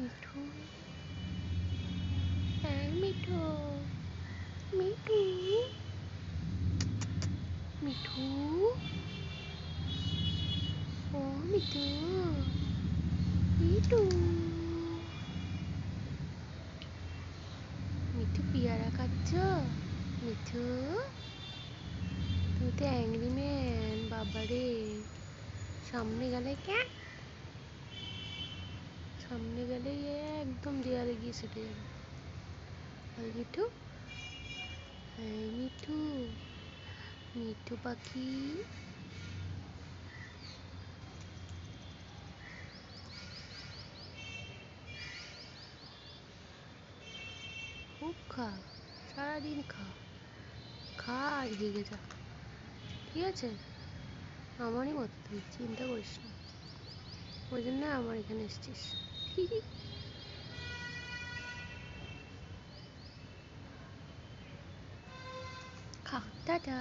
মিঠু, এই মিঠু, মিঠু, মিঠু, ও মিঠু, মিঠু, মিঠু পেয়ারা খাচ্ছ? মিঠু, তুমি তো অ্যাংরি ম্যান, বাবারে। সামনে গেলে ক্যা, সামনে গেলে একদম দেয়ালে গিয়ে সেটে যাবে। আর মিঠু, এই মিঠু, মিঠু পাখি, খুব খা, সারাদিন খা, খা আর হেগে যা, ঠিক আছে? আমারই মতো তুই, চিন্তা করিস না। ওই জন্য আমার এখানে এসছিস। খা, টাটা।